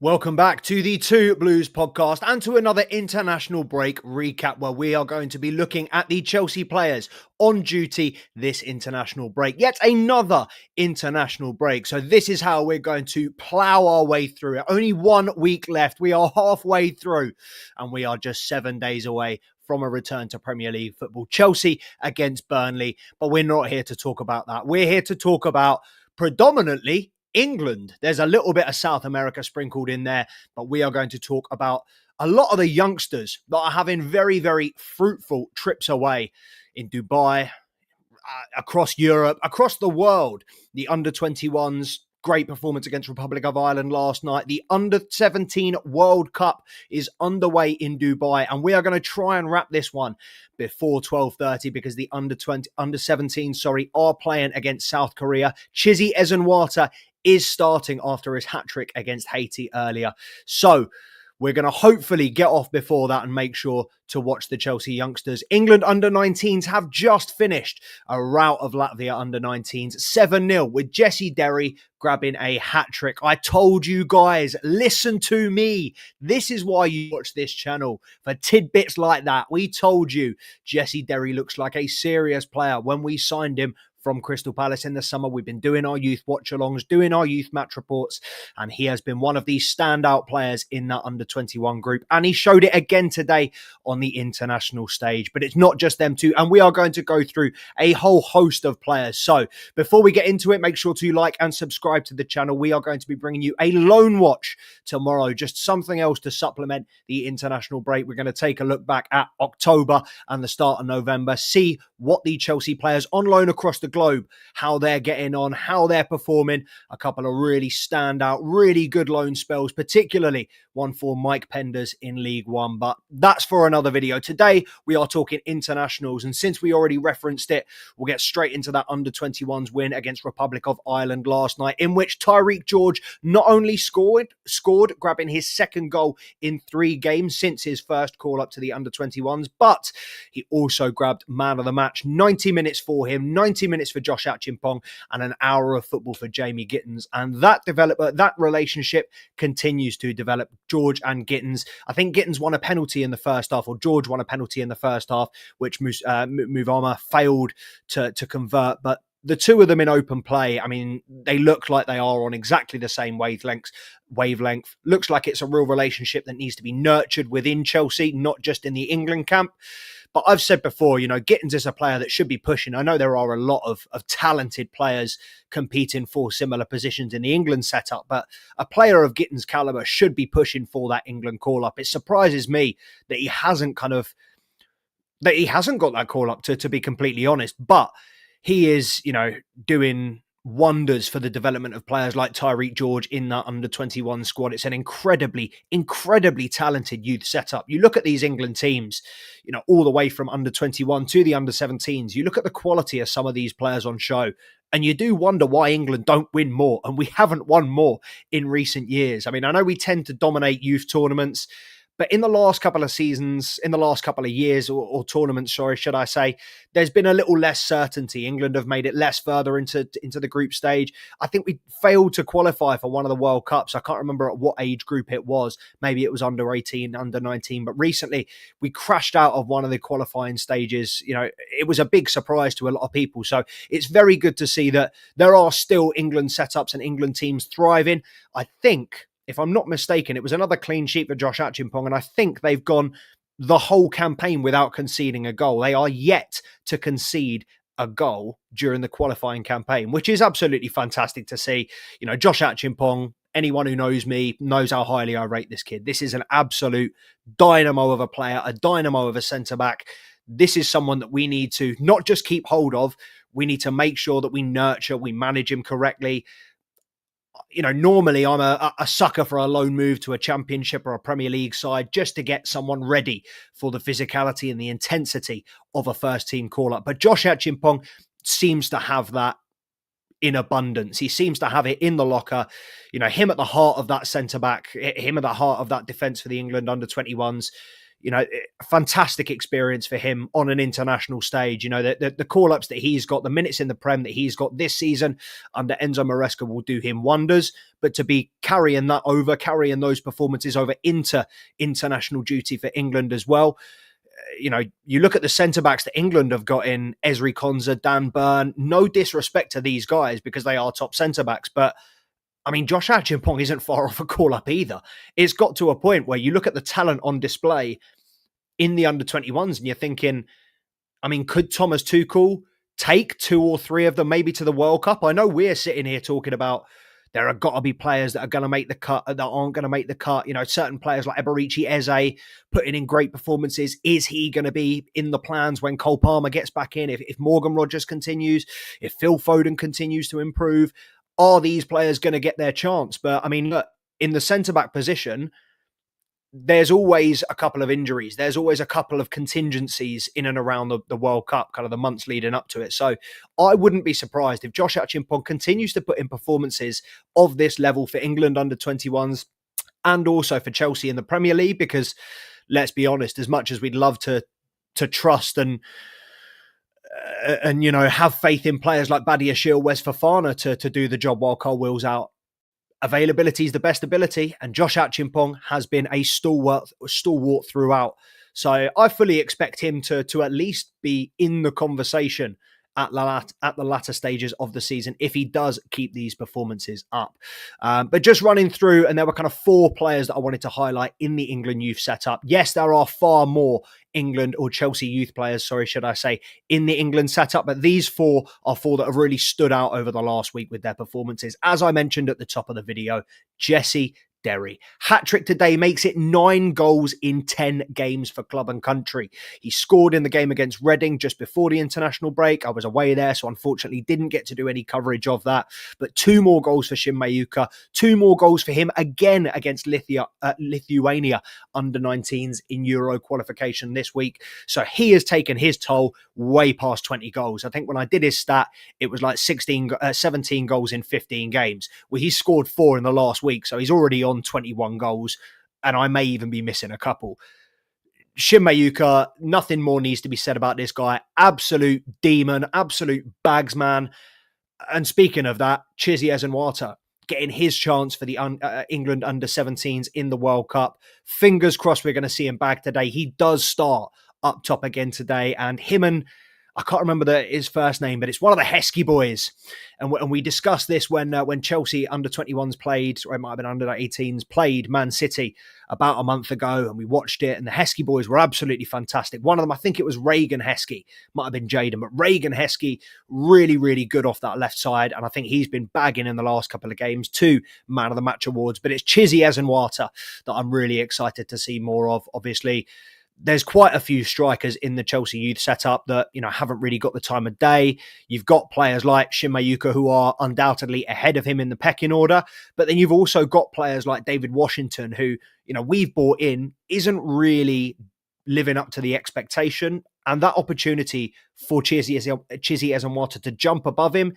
Welcome back to the Two Blues podcast and to another international break recap where we are going to be looking at the Chelsea players on duty this international break. Yet another international break. So this is how we're going to plough our way through it. Only 1 week left. We are halfway through and we are just 7 days away from a return to Premier League football. Chelsea against Burnley. But we're not here to talk about that. We're here to talk about predominantly England. There's a little bit of South America sprinkled in there, but we are going to talk about a lot of the youngsters that are having very, very fruitful trips away in Dubai, across Europe, across the world. The under-21s, great performance against Republic of Ireland last night. The U17 World Cup is underway in Dubai, and we are going to try and wrap this one before 12:30 because the under-17 are playing against South Korea. Chizzy Ezenwata is starting after his hat-trick against Haiti earlier. So we're going to hopefully get off before that and make sure to watch the Chelsea youngsters. England under-19s have just finished a rout of Latvia under-19s, 7-0, with Jesse Derry grabbing a hat-trick. I told you guys, listen to me. This is why you watch this channel, for tidbits like that. We told you Jesse Derry looks like a serious player when we signed him from Crystal Palace in the summer. We've been doing our youth watch-alongs, doing our youth match reports, and he has been one of these standout players in that under-21 group. And he showed it again today on the international stage. But it's not just them two, and we are going to go through a whole host of players. So before we get into it, make sure to like and subscribe to the channel. We are going to be bringing you a loan watch tomorrow, just something else to supplement the international break. We're going to take a look back at October and the start of November, see what the Chelsea players on loan across the globe, how they're getting on, how they're performing. A couple of really standout, really good loan spells, particularly one for Mike Penders in League One. But that's for another video. Today, we are talking internationals. And since we already referenced it, we'll get straight into that under-21s win against Republic of Ireland last night, in which Tyreek George not only scored, grabbing his second goal in 3 games since his first call up to the under-21s, but he also grabbed man of the match. 90 minutes for him, 90 minutes for Josh Achimpong, and an hour of football for Jamie Gittens. And that relationship continues to develop. George and Gittens. I think Gittens won a penalty in the first half, or George won a penalty in the first half, which Muvama failed to convert. But the two of them in open play, I mean, they look like they are on exactly the same wavelength. Looks like it's a real relationship that needs to be nurtured within Chelsea, not just in the England camp. But I've said before, Gittens is a player that should be pushing. I know there are a lot of talented players competing for similar positions in the England setup, but a player of Gittens' caliber should be pushing for that England call-up. It surprises me that he hasn't got that call-up, to be completely honest. But he is, doing wonders for the development of players like Tyreek George in that under-21 squad. It's an incredibly, incredibly talented youth setup. You look at these England teams, all the way from under-21 to the under-17s. You look at the quality of some of these players on show, and you do wonder why England don't win more, and we haven't won more in recent years. I mean, I know we tend to dominate youth tournaments, but in the last couple of seasons, in the last couple of years, or tournaments, should I say, there's been a little less certainty. England have made it less further into the group stage. I think we failed to qualify for one of the World Cups. I can't remember at what age group it was. Maybe it was under 18, under 19. But recently, we crashed out of one of the qualifying stages. It was a big surprise to a lot of people. So it's very good to see that there are still England setups and England teams thriving. I think, if I'm not mistaken, it was another clean sheet for Josh Achimpong, and I think they've gone the whole campaign without conceding a goal. They are yet to concede a goal during the qualifying campaign, which is absolutely fantastic to see. Josh Achimpong, anyone who knows me knows how highly I rate this kid. This is an absolute dynamo of a player, a dynamo of a centre-back. This is someone that we need to not just keep hold of, we need to make sure that we nurture, we manage him correctly. Normally I'm a sucker for a loan move to a championship or a Premier League side just to get someone ready for the physicality and the intensity of a first team call-up. But Josh Achimpong seems to have that in abundance. He seems to have it in the locker. Him at the heart of that centre-back, him at the heart of that defence for the England under-21s. fantastic experience for him on an international stage. The call-ups that he's got, the minutes in the Prem that he's got this season under Enzo Maresca will do him wonders. But to be carrying those performances over into international duty for England as well. You look at the centre-backs that England have got in Ezri Konsa, Dan Burn. No disrespect to these guys because they are top centre-backs, but I mean, Josh Achimpong isn't far off a call-up either. It's got to a point where you look at the talent on display in the under-21s and you're thinking, I mean, could Thomas Tuchel take 2 or 3 of them maybe to the World Cup? I know we're sitting here talking about there have got to be players that are going to make the cut, that aren't going to make the cut. Certain players like Eberici Eze putting in great performances. Is he going to be in the plans when Cole Palmer gets back in? If Morgan Rogers continues, if Phil Foden continues to improve, are these players going to get their chance? But I mean, look, in the centre-back position, there's always a couple of injuries. There's always a couple of contingencies in and around the World Cup, kind of the months leading up to it. So I wouldn't be surprised if Josh Achimpong continues to put in performances of this level for England under-21s and also for Chelsea in the Premier League, because let's be honest, as much as we'd love to trust and have faith in players like Badiashile, Wes Fofana to do the job while Cole Will's out, availability is the best ability, and Josh Achimpong has been a stalwart throughout. So I fully expect him to at least be in the conversation at the latter stages of the season if he does keep these performances up. But just running through, and there were kind of 4 players that I wanted to highlight in the England youth setup. Yes, there are far more England or Chelsea youth players, should I say, in the England setup, but these 4 are 4 that have really stood out over the last week with their performances. As I mentioned at the top of the video, Jesse Derry. Hat-trick today, makes it 9 goals in 10 games for club and country. He scored in the game against Reading just before the international break. I was away there, so unfortunately didn't get to do any coverage of that. But 2 more goals for Shin Mayuka, 2 more goals for him again against Lithuania under-19s in Euro qualification this week. So he has taken his toll way past 20 goals. I think when I did his stat, it was like 17 goals in 15 games. Well, he scored 4 in the last week, so he's already on 21 goals, and I may even be missing a couple. Shin Mayuka, nothing more needs to be said about this guy. Absolute demon, absolute bagsman. And speaking of that, Chizzy Ezenwata getting his chance for the England under-17s in the World Cup. Fingers crossed we're going to see him back today. He does start up top again today, and him and I can't remember his first name, but it's one of the Heskey boys. And we discussed this when Chelsea under-21s played, or it might have been under-18s, played Man City about a month ago, and we watched it, and the Heskey boys were absolutely fantastic. One of them, I think it was Reagan Heskey, might have been Jaden, but Reagan Heskey, really, really good off that left side, and I think he's been bagging in the last couple of games, 2 Man of the Match awards. But it's Chizzy Ezenwata that I'm really excited to see more of. Obviously, there's quite a few strikers in the Chelsea youth setup that, haven't really got the time of day. You've got players like Shin Mayuka who are undoubtedly ahead of him in the pecking order. But then you've also got players like David Washington who, we've bought in, isn't really living up to the expectation. And that opportunity for Chizzy Ezenwata to jump above him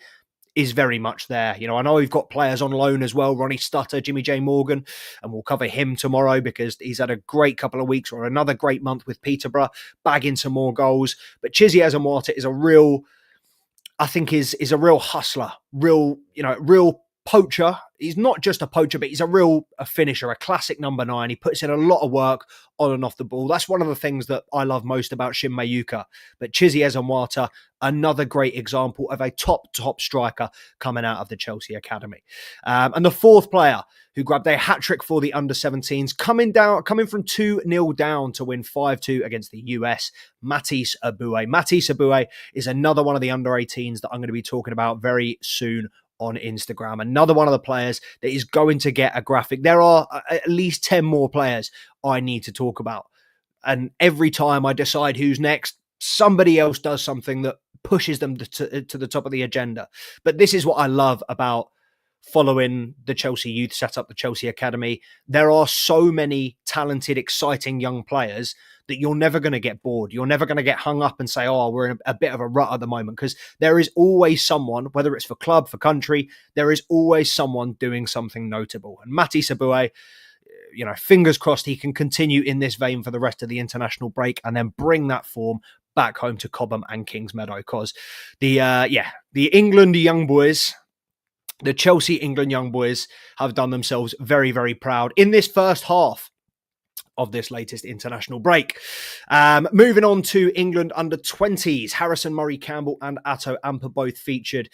is very much there. I know we've got players on loan as well, Ronnie Stutter, Jimmy J. Morgan, and we'll cover him tomorrow because he's had a great couple of weeks or another great month with Peterborough, bagging some more goals. But Chizzy Ezenwata is a real hustler, real poacher. He's not just a poacher, but he's a finisher, a classic number 9. He puts in a lot of work on and off the ball. That's one of the things that I love most about Shin Mayuka. But Chizzy Ezenwata, another great example of a top striker coming out of the Chelsea Academy. And the 4th player who grabbed a hat-trick for the under-17s, coming from 2-0 down to win 5-2 against the US, Matisse Aboué. Matisse Aboué is another one of the under-18s that I'm going to be talking about very soon on Instagram. Another one of the players that is going to get a graphic. There are at least 10 more players I need to talk about. And every time I decide who's next, somebody else does something that pushes them to the top of the agenda. But this is what I love about following the Chelsea youth setup, the Chelsea Academy. There are so many talented, exciting young players that you're never going to get bored. You're never going to get hung up and say, oh, we're in a bit of a rut at the moment, because there is always someone, whether it's for club, for country, there is always someone doing something notable. And Matisse Aboué, fingers crossed he can continue in this vein for the rest of the international break and then bring that form back home to Cobham and Kingsmeadow, because the England young boys, the Chelsea England young boys, have done themselves very, very proud in this first half of this latest international break. Moving on to England under-20s, Harrison Murray-Campbell and Atto Amper both featured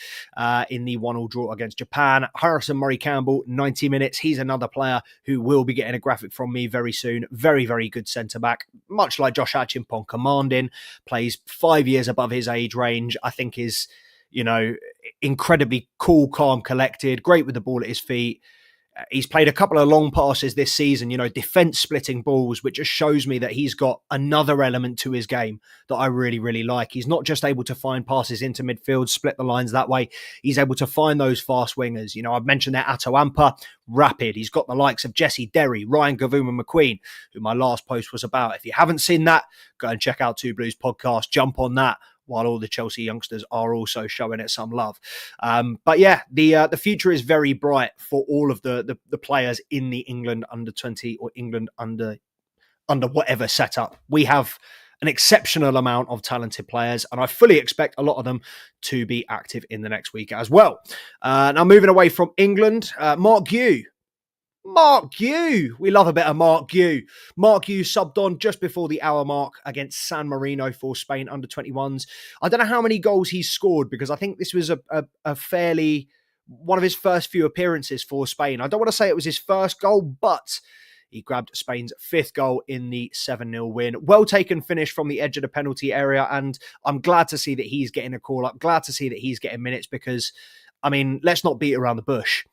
in the 1-1 draw against Japan. Harrison Murray-Campbell, 90 minutes. He's another player who will be getting a graphic from me very soon. Very, very good centre-back. Much like Josh Achimpong, commanding, plays 5 years above his age range. I think is, incredibly cool, calm, collected, great with the ball at his feet. He's played a couple of long passes this season, defence splitting balls, which just shows me that he's got another element to his game that I really, really like. He's not just able to find passes into midfield, split the lines that way. He's able to find those fast wingers. I've mentioned that Atto Amper, rapid. He's got the likes of Jesse Derry, Ryan Gavuma McQueen, who my last post was about. If you haven't seen that, go and check out Two Blues podcast. Jump on that, while all the Chelsea youngsters are also showing it some love. But yeah, the future is very bright for all of the players in the England under-20 or England under whatever setup. We have an exceptional amount of talented players, and I fully expect a lot of them to be active in the next week as well. Now, moving away from England, Mark Yu. We love a bit of Mark Yu. Mark Yu subbed on just before the hour mark against San Marino for Spain under-21s. I don't know how many goals he's scored, because I think this was a fairly one of his first few appearances for Spain. I don't want to say it was his first goal, but he grabbed Spain's 5th goal in the 7-0 win. Well taken finish from the edge of the penalty area, and I'm glad to see that he's getting a call up. Glad to see that he's getting minutes, because, let's not beat around the bush.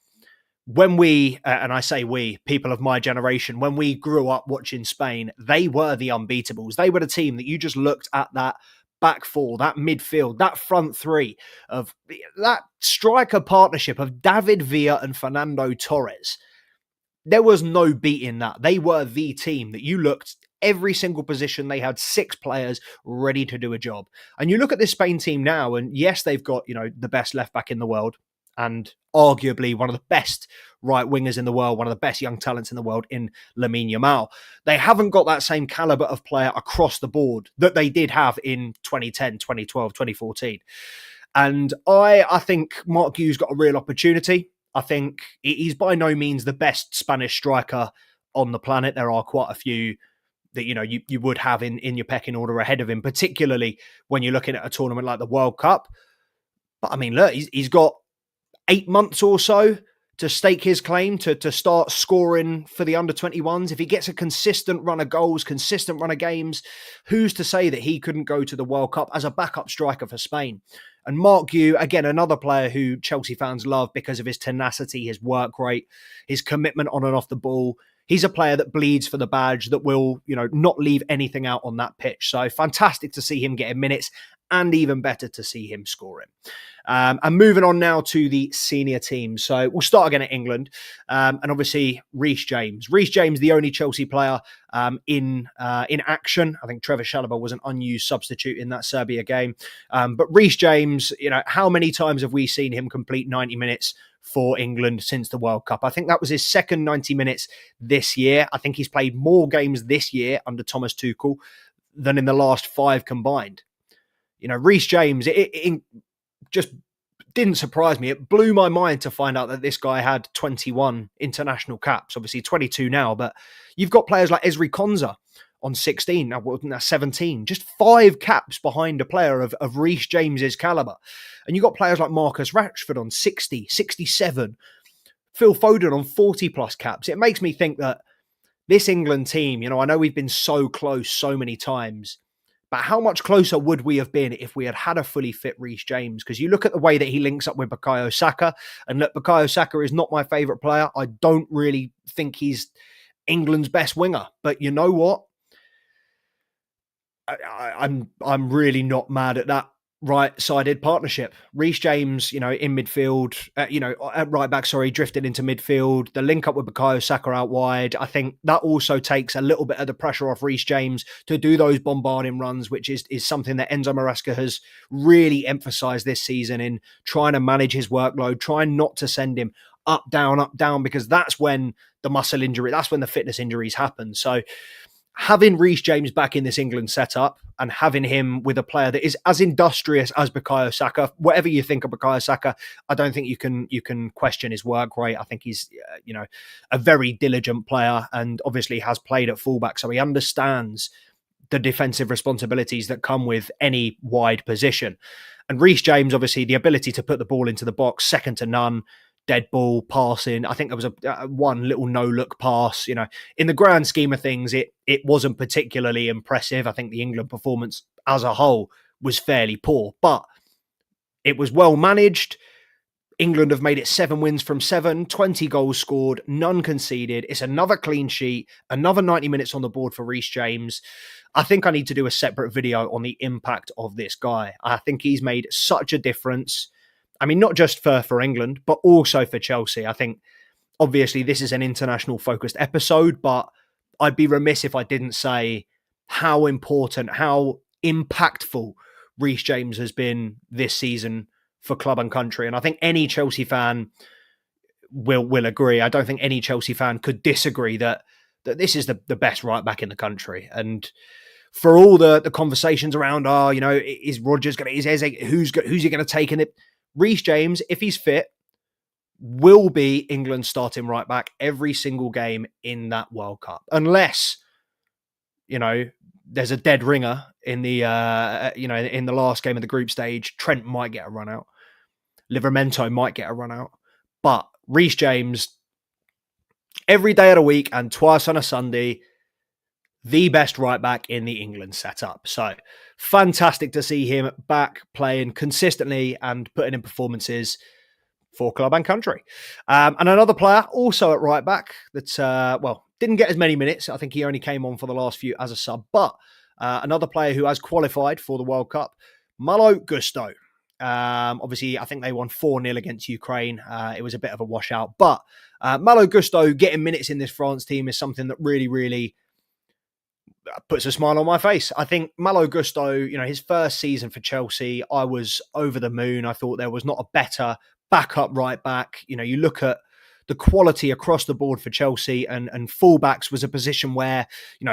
When we, and I say we, people of my generation, when we grew up watching Spain, they were the unbeatables. They were the team that you just looked at that back four, that midfield, that front three, of that striker partnership of David Villa and Fernando Torres. There was no beating that. They were the team that you looked every single position. They had 6 players ready to do a job. And you look at this Spain team now, and yes, they've got, the best left back in the world, and arguably one of the best right wingers in the world, one of the best young talents in the world in Lamine Yamal. They haven't got that same caliber of player across the board that they did have in 2010, 2012, 2014. And I think Mark Yu's got a real opportunity. I think he's by no means the best Spanish striker on the planet. There are quite a few that, you would have in your pecking order ahead of him, particularly when you're looking at a tournament like the World Cup. But look, he's got 8 months or so to stake his claim to start scoring for the under-21s. If he gets a consistent run of goals, consistent run of games, who's to say that he couldn't go to the World Cup as a backup striker for Spain? And Mark Yu, again, another player who Chelsea fans love because of his tenacity, his work rate, his commitment on and off the ball. He's a player that bleeds for the badge, that will, not leave anything out on that pitch. So fantastic to see him getting minutes, and even better to see him scoring. And moving on now to the senior team. So we'll start again at England. And obviously, Reece James. Reece James, the only Chelsea player in action. I think Trevor Chalobah was an unused substitute in that Serbia game. But Reece James, how many times have we seen him complete 90 minutes for England since the World Cup? I think that was his second 90 minutes this year. I think he's played more games this year under Thomas Tuchel than in the last 5 combined. Reece James, it just didn't surprise me. It blew my mind to find out that this guy had 21 international caps, obviously 22 now, but you've got players like Ezri Konsa on 16, now 17, just 5 caps behind a player of Reece James's calibre. And you've got players like Marcus Rashford on 60, 67, Phil Foden on 40 plus caps. It makes me think that this England team, I know we've been so close so many times, but how much closer would we have been if we had had a fully fit Reece James? Because you look at the way that he links up with Bukayo Saka, and look, Bukayo Saka is not my favourite player. I don't really think he's England's best winger. But you know what? I'm really not mad at that right-sided partnership. Reece James, in midfield, at right back, drifted into midfield. The link up with Bukayo Saka out wide. I think that also takes a little bit of the pressure off Reece James to do those bombarding runs, which is something that Enzo Maresca has really emphasised this season in trying to manage his workload, trying not to send him up, down, because that's when the muscle injury, that's when the fitness injuries happen. So having Reece James back in this England setup and having him with a player that is as industrious as Bukayo Saka, whatever you think of Bukayo Saka, I don't think you can question his work rate. I think he's a very diligent player and obviously has played at fullback, so he understands the defensive responsibilities that come with any wide position. And Reece James, obviously, the ability to put the ball into the box, second to none. Dead ball, passing. I think there was a one little no-look pass. In the grand scheme of things, it wasn't particularly impressive. I think the England performance as a whole was fairly poor, but it was well managed. England have made it 7 wins from 7, 20 goals scored, none conceded. It's another clean sheet, another 90 minutes on the board for Reece James. I think I need to do a separate video on the impact of this guy. I think he's made such a difference. I mean, not just for England, but also for Chelsea. I think, obviously, this is an international-focused episode, but I'd be remiss if I didn't say how important, how impactful Reece James has been this season for club and country. And I think any Chelsea fan will agree. I don't think any Chelsea fan could disagree that this is the best right-back in the country. And for all the conversations around, is Rodgers going to, is Eze, who's he going to take in it? Reece James, if he's fit, will be England's starting right back every single game in that World Cup, unless there's a dead ringer in the in the last game of the group stage. Trent might get a run out, Livramento might get a run out, but Reece James, every day of the week and twice on a Sunday, the best right back in the England setup. So fantastic to see him back playing consistently and putting in performances for club and country. And another player also at right back that, didn't get as many minutes. I think he only came on for the last few as a sub, but another player who has qualified for the World Cup, Malo Gusto. Obviously, I think they won 4-0 against Ukraine. It was a bit of a washout, but Malo Gusto getting minutes in this France team is something that really, really puts a smile on my face. I think Malo Gusto, his first season for Chelsea, I was over the moon. I thought there was not a better backup right back. You look at the quality across the board for Chelsea, and fullbacks was a position where,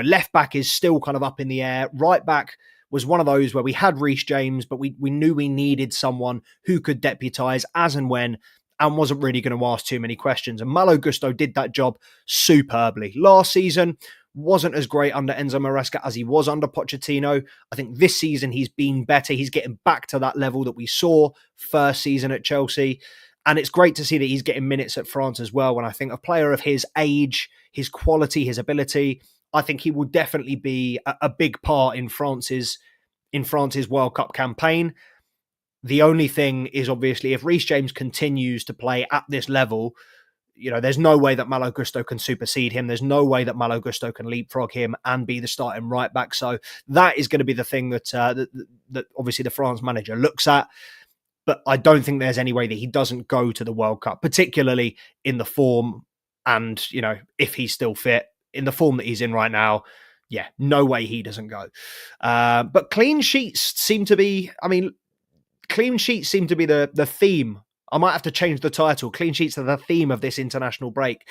left back is still kind of up in the air. Right back was one of those where we had Reece James, but we knew we needed someone who could deputise as and when, and wasn't really going to ask too many questions. And Malo Gusto did that job superbly. Last season wasn't as great under Enzo Maresca as he was under Pochettino. I think this season he's been better. He's getting back to that level that we saw first season at Chelsea. And it's great to see that he's getting minutes at France as well. When I think a player of his age, his quality, his ability, I think he will definitely be a big part in France's World Cup campaign. The only thing is, obviously, if Reece James continues to play at this level, there's no way that Malo Gusto can supersede him. There's no way that Malo Gusto can leapfrog him and be the starting right back. So that is going to be the thing that obviously the France manager looks at. But I don't think there's any way that he doesn't go to the World Cup, particularly in the form and, if he's still fit, in the form that he's in right now. Yeah, no way he doesn't go. But clean sheets seem to be the theme. I might have to change the title. Clean sheets are the theme of this international break.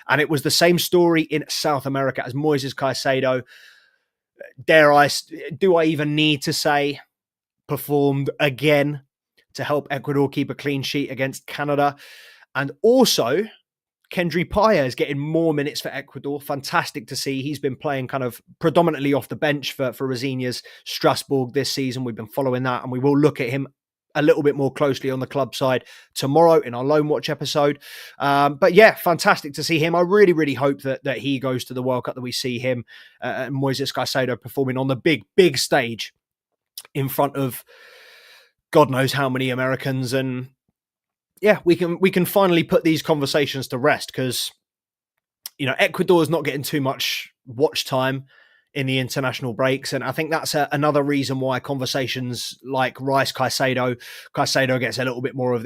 And it was the same story in South America as Moises Caicedo. Do I even need to say, performed again to help Ecuador keep a clean sheet against Canada. And also, Kendry Paez getting more minutes for Ecuador. Fantastic to see. He's been playing kind of predominantly off the bench for Rosinia's Strasbourg this season. We've been following that, and we will look at him a little bit more closely on the club side tomorrow in our Loan Watch episode. But yeah, fantastic to see him. I really, really hope that he goes to the World Cup, that we see him and Moises Caicedo performing on the big stage in front of God knows how many Americans. And yeah, we can finally put these conversations to rest, because Ecuador is not getting too much watch time in the international breaks, and I think that's another reason why conversations like Caicedo gets a little bit more of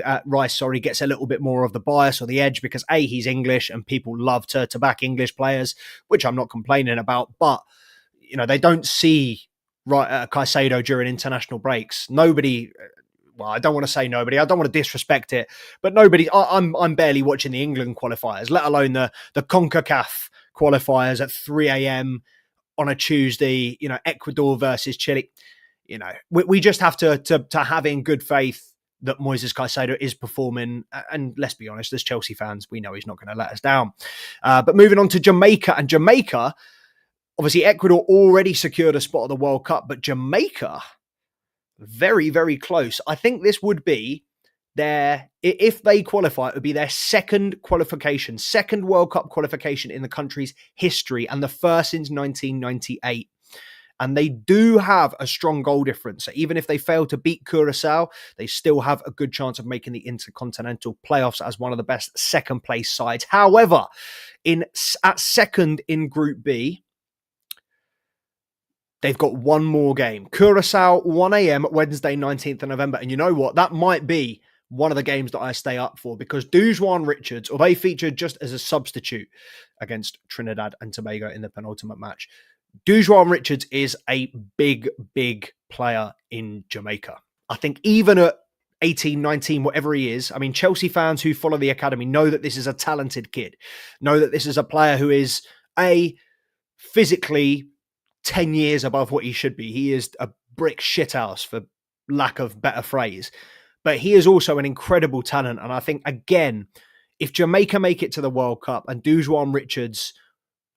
gets a little bit more of the bias or the edge, because he's English and people love to back English players, which I'm not complaining about, but they don't see Caicedo during international breaks. Nobody. well, I don't want to say nobody. I don't want to disrespect it, but nobody. I'm barely watching the England qualifiers, let alone the CONCACAF qualifiers at 3 a.m. on a Tuesday. Ecuador versus Chile. We just have to have in good faith that Moises Caicedo is performing. And let's be honest, as Chelsea fans, we know he's not going to let us down. But moving on to Jamaica, and Jamaica, obviously Ecuador already secured a spot at the World Cup, but Jamaica, very, very close. I think this would be if they qualify, it would be their second World Cup qualification in the country's history, and the first since 1998. And they do have a strong goal difference. So even if they fail to beat Curacao, they still have a good chance of making the Intercontinental playoffs as one of the best second place sides. However, at second in Group B, they've got one more game. Curacao, 1 a.m. Wednesday, 19th of November. And you know what? That might be one of the games that I stay up for, because Dujuan Richards, although he featured just as a substitute against Trinidad and Tobago in the penultimate match, Dujuan Richards is a big, big player in Jamaica. I think even at 18, 19, whatever he is, I mean, Chelsea fans who follow the academy know that this is a talented kid, know that this is a player who is physically 10 years above what he should be. He is a brick shithouse, for lack of better phrase. But he is also an incredible talent. And I think, again, if Jamaica make it to the World Cup and Dujuan Richards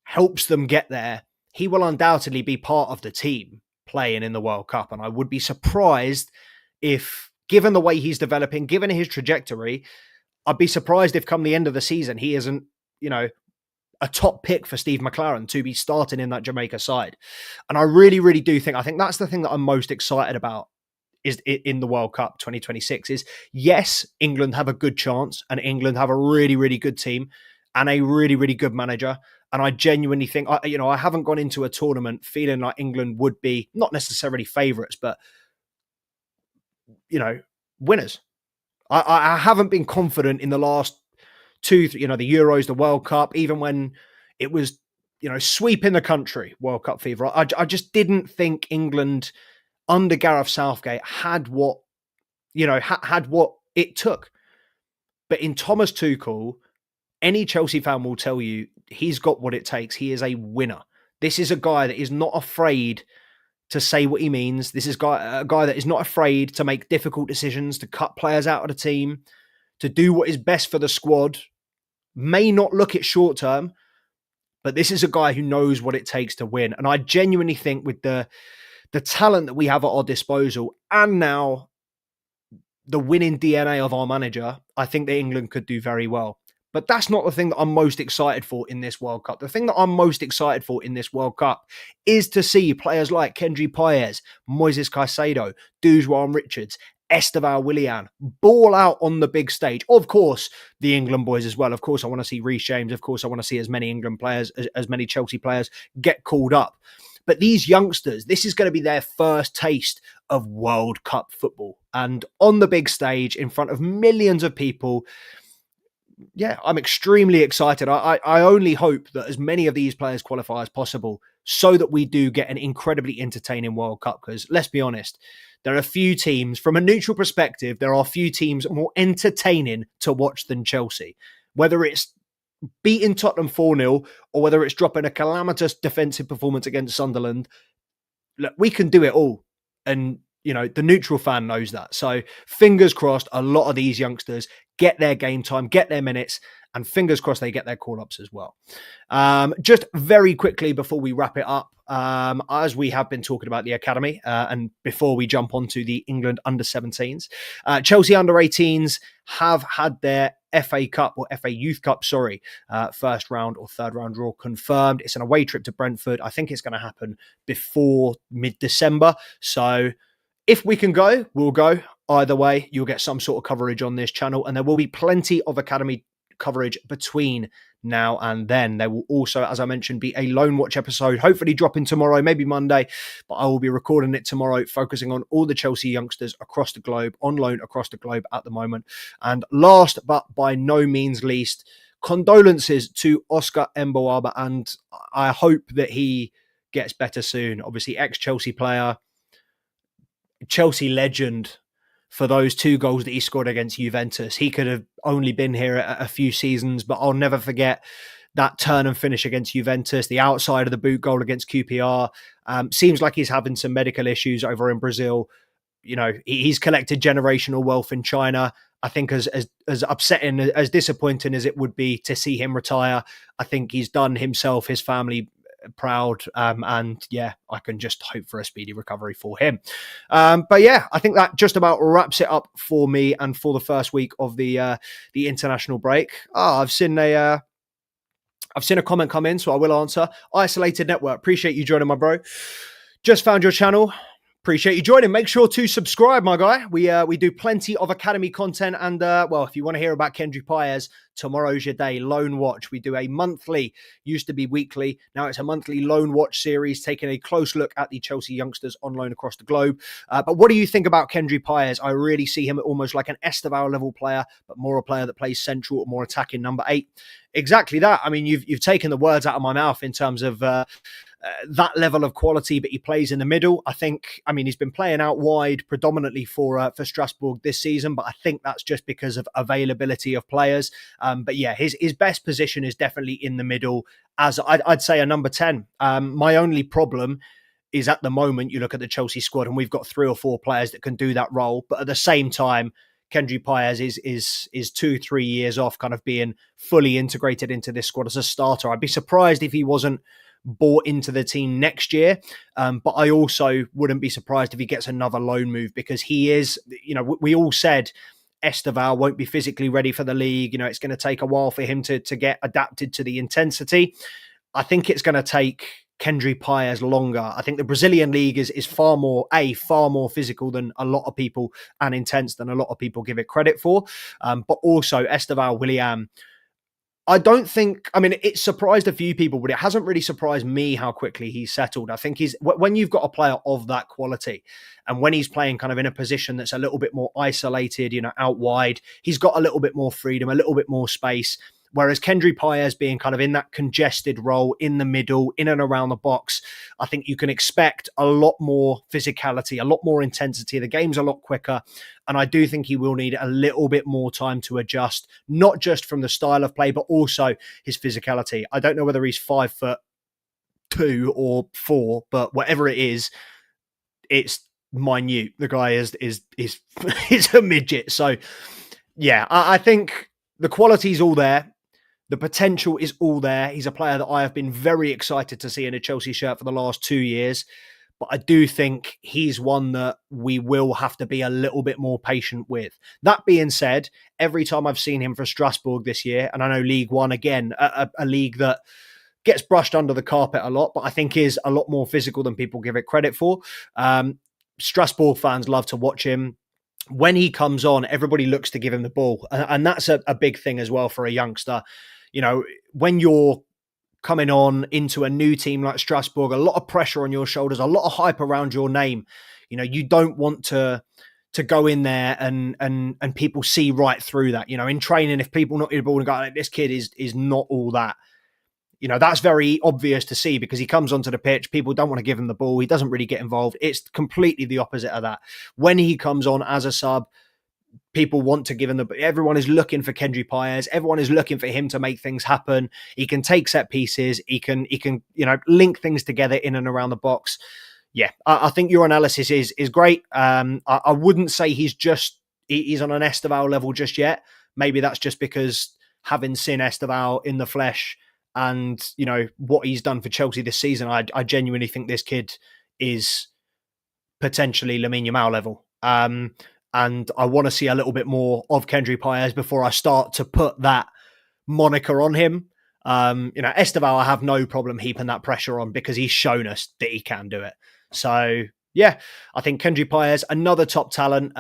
helps them get there, he will undoubtedly be part of the team playing in the World Cup. And I would be surprised if, given the way he's developing, given his trajectory, I'd be surprised if come the end of the season, he isn't, a top pick for Steve McLaren to be starting in that Jamaica side. And I really, really do think that's the thing that I'm most excited about is in the World Cup 2026 is, yes, England have a good chance, and England have a really, really good team and a really, really good manager. And I genuinely think, I haven't gone into a tournament feeling like England would be not necessarily favourites, but, winners. I haven't been confident in the last two, the Euros, the World Cup, even when it was, sweeping the country, World Cup fever. I just didn't think England under Gareth Southgate had what it took. But in Thomas Tuchel, any Chelsea fan will tell you he's got what it takes. He is a winner. This is a guy that is not afraid to say what he means. This is a guy that is not afraid to make difficult decisions, to cut players out of the team, to do what is best for the squad. May not look at short term, but this is a guy who knows what it takes to win. And I genuinely think with the talent that we have at our disposal, and now the winning DNA of our manager, I think that England could do very well. But that's not the thing that I'm most excited for in this World Cup. The thing that I'm most excited for in this World Cup is to see players like Kendry Paez, Moises Caicedo, Dujuan Richards, Esteval Willian ball out on the big stage. Of course, the England boys as well. Of course, I want to see Reece James. Of course, I want to see as many England players, as many Chelsea players get called up. But these youngsters, this is going to be their first taste of World Cup football. And on the big stage, in front of millions of people, yeah, I'm extremely excited. I only hope that as many of these players qualify as possible so that we do get an incredibly entertaining World Cup. Because let's be honest, there are a few teams, from a neutral perspective, there are a few teams more entertaining to watch than Chelsea. Whether it's beating Tottenham 4-0 or whether it's dropping a calamitous defensive performance against Sunderland, look, we can do it all. And the neutral fan knows that. So fingers crossed, a lot of these youngsters get their game time, get their minutes, and fingers crossed they get their call-ups as well. Just very quickly before we wrap it up, as we have been talking about the academy, and before we jump onto the England under-17s, Chelsea under-18s have had their FA Cup or FA Youth Cup, first round or third round draw confirmed. It's an away trip to Brentford. I think it's going to happen before mid-December. So if we can go, we'll go. Either way, you'll get some sort of coverage on this channel, and there will be plenty of academy coverage between now and then. There will also, as I mentioned, be a Loan Watch episode, hopefully dropping tomorrow, maybe Monday, but I will be recording it tomorrow, focusing on all the Chelsea youngsters across the globe, on loan across the globe at the moment. And last but by no means least, condolences to Oscar Mbawaba, and I hope that he gets better soon. Obviously, ex-Chelsea player, Chelsea legend, for those 2 goals that he scored against Juventus. He could have only been here a few seasons, but I'll never forget that turn and finish against Juventus, the outside of the boot goal against QPR. Seems like he's having some medical issues over in Brazil. You know, he's collected generational wealth in China. I think as upsetting, as disappointing as it would be to see him retire, I think he's done himself, his family proud. And yeah, I can just hope for a speedy recovery for him. But yeah, I think that just about wraps it up for me and for the first week of the international break. I've seen a comment come in, so I will answer. Isolated Network, appreciate you joining, my bro. Just found your channel. Appreciate you joining. Make sure to subscribe, my guy. We do plenty of academy content. And, well, if you want to hear about Kendry Paez, tomorrow's your day. Loan Watch. We do a monthly, used to be weekly. Now it's a monthly Loan Watch series, taking a close look at the Chelsea youngsters on loan across the globe. But what do you think about Kendry Paez? I really see him almost like an Estevao level player, but more a player that plays central or more attacking number 8. Exactly that. I mean, you've taken the words out of my mouth in terms of that level of quality, but he plays in the middle. I mean, he's been playing out wide predominantly for Strasbourg this season, but I think that's just because of availability of players. But yeah, his best position is definitely in the middle, as I'd say a number 10. My only problem is at the moment, you look at the Chelsea squad and we've got 3 or 4 players that can do that role. But at the same time, Kendry Paez is 2-3 years off kind of being fully integrated into this squad as a starter. I'd be surprised if he wasn't bought into the team next year. But I also wouldn't be surprised if he gets another loan move, because he is, you know, we all said Estevao won't be physically ready for the league. You know, it's going to take a while for him to get adapted to the intensity. I think it's going to take Kendry Paez longer. I think the Brazilian league is far more physical than a lot of people, and intense than a lot of people give it credit for. But also Estevao Willian, I don't think, I mean, it surprised a few people, but it hasn't really surprised me how quickly he's settled. I think when you've got a player of that quality, and when he's playing kind of in a position that's a little bit more isolated, you know, out wide, he's got a little bit more freedom, a little bit more space. Whereas Kendry Paez being kind of in that congested role in the middle, in and around the box, I think you can expect a lot more physicality, a lot more intensity. The game's a lot quicker. And I do think he will need a little bit more time to adjust, not just from the style of play, but also his physicality. I don't know whether he's 5'2" or 4, but whatever it is, it's minute. The guy is a midget. So yeah, I think the quality's all there. The potential is all there. He's a player that I have been very excited to see in a Chelsea shirt for the last 2 years. But I do think he's one that we will have to be a little bit more patient with. That being said, every time I've seen him for Strasbourg this year, and I know League One, again, a league that gets brushed under the carpet a lot, but I think is a lot more physical than people give it credit for. Strasbourg fans love to watch him. When he comes on, everybody looks to give him the ball. And that's a big thing as well for a youngster. You know, when you're coming on into a new team like Strasbourg, a lot of pressure on your shoulders, a lot of hype around your name. You know, you don't want to go in there and people see right through that. You know, in training, if people knock your ball and go, like, this kid is not all that. You know, that's very obvious to see because he comes onto the pitch. People don't want to give him the ball. He doesn't really get involved. It's completely the opposite of that. When he comes on as a sub, people want to give him everyone is looking for Kendry Paez. Everyone is looking for him to make things happen. He can take set pieces. He can, you know, link things together in and around the box. Yeah, I think your analysis is great. I wouldn't say he's on an Estevao level just yet. Maybe that's just because having seen Estevao in the flesh and, you know, what he's done for Chelsea this season, I genuinely think this kid is potentially Lamine Yamal level. And I want to see a little bit more of Kendry Paez before I start to put that moniker on him. You know, Estevao, I have no problem heaping that pressure on because he's shown us that he can do it. So, yeah, I think Kendry Paez, another top talent.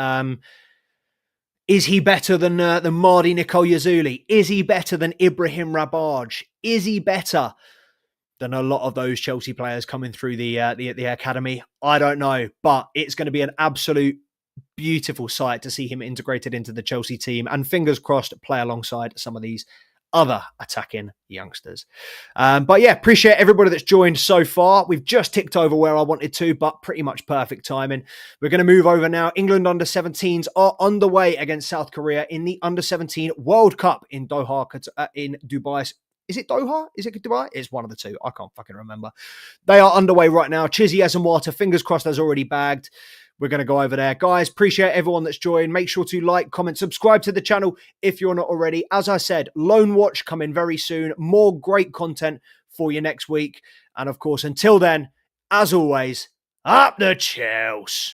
Is he better than Mardi Nicoll-Yazuli? Is he better than Ibrahim Rabaj? Is he better than a lot of those Chelsea players coming through the academy? I don't know, but it's going to be an absolute beautiful sight to see him integrated into the Chelsea team, and fingers crossed play alongside some of these other attacking youngsters. But yeah, appreciate everybody that's joined so far. We've just ticked over where I wanted to, but pretty much perfect timing. We're going to move over now. England under-17s are underway against South Korea in the under-17 World Cup in Doha, in Dubai. Is it Doha? Is it Dubai? It's one of the two. I can't fucking remember. They are underway right now. Chizzy Asamwata, fingers crossed, has already bagged. We're going to go over there. Guys, appreciate everyone that's joined. Make sure to like, comment, subscribe to the channel if you're not already. As I said, Loan Watch coming very soon. More great content for you next week. And of course, until then, as always, up the Chelsea.